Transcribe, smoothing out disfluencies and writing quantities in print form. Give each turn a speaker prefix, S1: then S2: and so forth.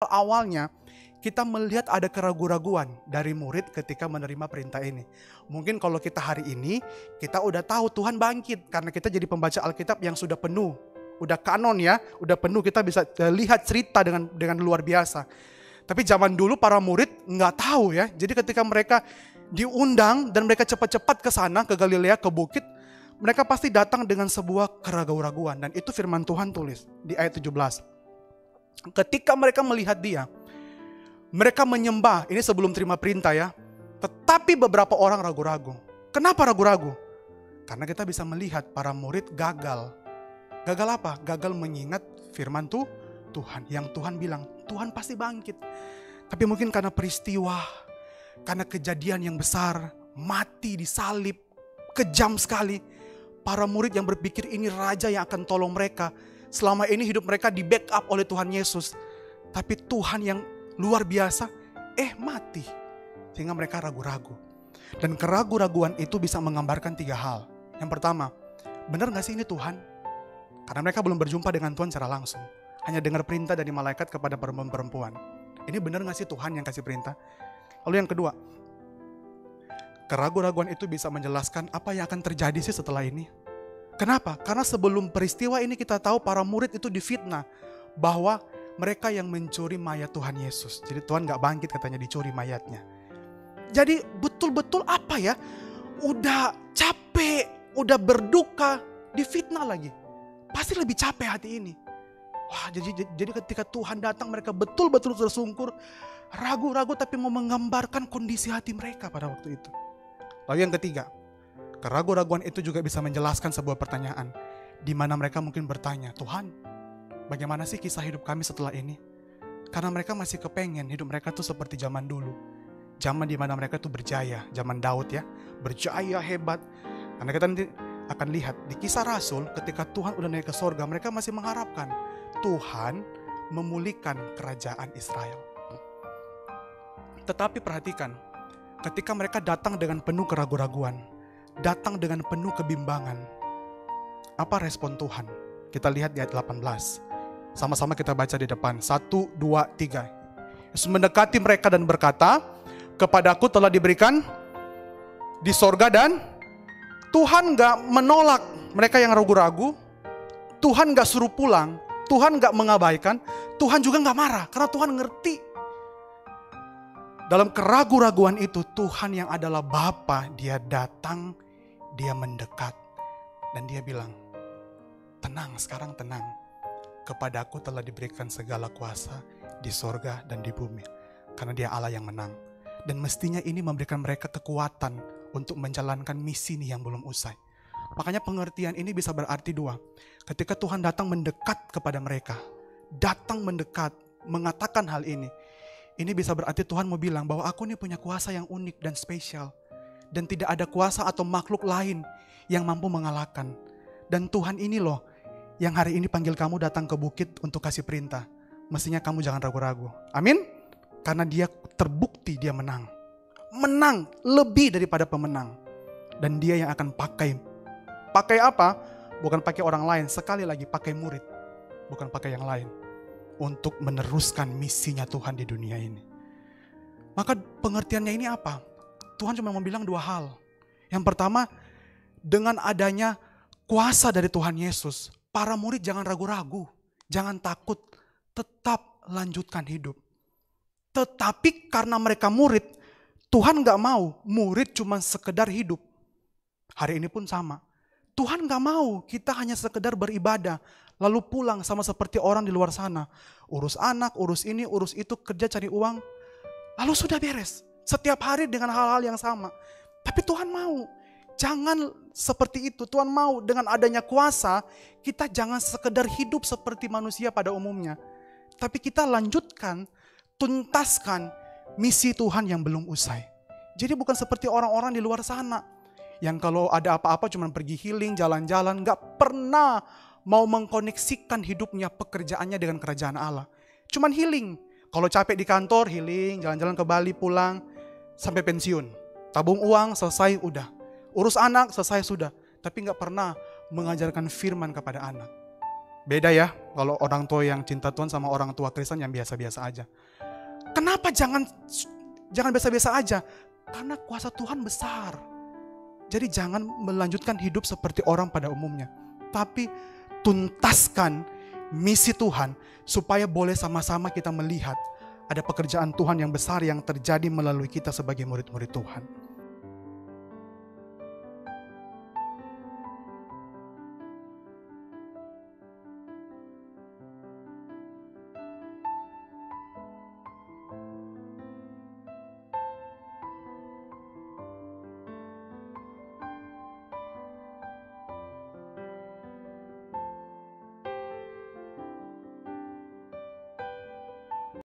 S1: awalnya kita melihat ada keraguan-raguan dari murid ketika menerima perintah ini. Mungkin kalau kita hari ini, kita udah tahu Tuhan bangkit. Karena kita jadi pembaca Alkitab yang sudah penuh. Udah kanon ya, udah penuh, kita bisa lihat cerita dengan luar biasa. Tapi zaman dulu para murid nggak tahu ya. Jadi ketika mereka diundang dan mereka cepat-cepat ke sana, ke Galilea, ke bukit, mereka pasti datang dengan sebuah keraguan-raguan. Dan itu firman Tuhan tulis di ayat 17. Ketika mereka melihat dia, mereka menyembah, ini sebelum terima perintah ya. Tetapi beberapa orang ragu-ragu. Kenapa ragu-ragu? Karena kita bisa melihat para murid gagal. Gagal apa? Gagal mengingat firman Tuhan. Yang Tuhan bilang, Tuhan pasti bangkit. Tapi mungkin karena peristiwa, karena kejadian yang besar, mati disalib, kejam sekali. Para murid yang berpikir ini raja yang akan tolong mereka. Selama ini hidup mereka di backup oleh Tuhan Yesus. Tapi Tuhan yang luar biasa, mati. Sehingga mereka ragu-ragu. Dan keraguan-raguan itu bisa menggambarkan 3 hal. Yang pertama, benar gak sih ini Tuhan? Karena mereka belum berjumpa dengan Tuhan secara langsung. Hanya dengar perintah dari malaikat kepada perempuan-perempuan. Ini benar gak sih Tuhan yang kasih perintah? Lalu yang kedua, keraguan-raguan itu bisa menjelaskan apa yang akan terjadi sih setelah ini. Kenapa? Karena sebelum peristiwa ini kita tahu para murid itu difitnah. Bahwa mereka yang mencuri mayat Tuhan Yesus. Jadi Tuhan gak bangkit katanya, dicuri mayatnya. Jadi betul-betul apa ya? Udah capek, udah berduka, difitnah lagi. Pasti lebih capek hati ini. Wah, jadi ketika Tuhan datang mereka betul-betul tersungkur, ragu-ragu tapi mau menggambarkan kondisi hati mereka pada waktu itu. Lalu yang ketiga, keraguan-raguan itu juga bisa menjelaskan sebuah pertanyaan. Di mana mereka mungkin bertanya, Tuhan, bagaimana sih kisah hidup kami setelah ini? Karena mereka masih kepengen hidup mereka tuh seperti zaman dulu. Zaman di mana mereka tuh berjaya, zaman Daud ya, berjaya hebat. Karena kita nanti akan lihat di Kisah Rasul ketika Tuhan udah naik ke sorga, mereka masih mengharapkan Tuhan memulihkan kerajaan Israel. Tetapi perhatikan, ketika mereka datang dengan penuh keraguan-raguan, datang dengan penuh kebimbangan, apa respon Tuhan? Kita lihat di ayat 18. Sama-sama kita baca di depan. 1, 2, 3. Yesus mendekati mereka dan berkata, kepadaku telah diberikan di sorga, dan Tuhan gak menolak mereka yang ragu-ragu. Tuhan gak suruh pulang. Tuhan gak mengabaikan. Tuhan juga gak marah. Karena Tuhan ngerti. Dalam keraguan-raguan itu, Tuhan yang adalah Bapa, dia datang, dia mendekat. Dan dia bilang, tenang, sekarang tenang. Kepadaku telah diberikan segala kuasa di sorga dan di bumi. Karena dia Allah yang menang. Dan mestinya ini memberikan mereka kekuatan untuk menjalankan misi ini yang belum usai. Makanya pengertian ini bisa berarti 2. Ketika Tuhan datang mendekat kepada mereka, datang mendekat, mengatakan hal ini bisa berarti Tuhan mau bilang bahwa aku ini punya kuasa yang unik dan spesial. Dan tidak ada kuasa atau makhluk lain yang mampu mengalahkan. Dan Tuhan ini loh, yang hari ini panggil kamu datang ke bukit untuk kasih perintah. Mestinya kamu jangan ragu-ragu. Amin? Karena dia terbukti dia menang. Menang lebih daripada pemenang. Dan dia yang akan pakai apa? Bukan pakai orang lain, sekali lagi pakai murid. Bukan pakai yang lain. Untuk meneruskan misinya Tuhan di dunia ini. Maka pengertiannya ini apa? Tuhan cuma mau bilang 2 hal. Yang pertama, dengan adanya kuasa dari Tuhan Yesus, para murid jangan ragu-ragu, jangan takut, tetap lanjutkan hidup. Tetapi karena mereka murid, Tuhan gak mau murid cuma sekedar hidup. Hari ini pun sama. Tuhan gak mau kita hanya sekedar beribadah, lalu pulang sama seperti orang di luar sana. Urus anak, urus ini, urus itu, kerja cari uang, lalu sudah beres. Setiap hari dengan hal-hal yang sama. Tapi Tuhan mau, jangan seperti itu. Tuhan mau dengan adanya kuasa, kita jangan sekedar hidup seperti manusia pada umumnya. Tapi kita lanjutkan, tuntaskan misi Tuhan yang belum usai. Jadi bukan seperti orang-orang di luar sana. Yang kalau ada apa-apa cuma pergi healing, jalan-jalan, gak pernah mau mengkoneksikan hidupnya, pekerjaannya dengan kerajaan Allah. Cuman healing. Kalau capek di kantor, healing, jalan-jalan ke Bali, pulang, sampai pensiun. Tabung uang, selesai, udah. Urus anak, selesai, sudah. Tapi gak pernah mengajarkan firman kepada anak. Beda ya kalau orang tua yang cinta Tuhan sama orang tua Kristen yang biasa-biasa aja. Kenapa jangan biasa-biasa aja? Karena kuasa Tuhan besar. Jadi jangan melanjutkan hidup seperti orang pada umumnya. Tapi tuntaskan misi Tuhan supaya boleh sama-sama kita melihat ada pekerjaan Tuhan yang besar yang terjadi melalui kita sebagai murid-murid Tuhan.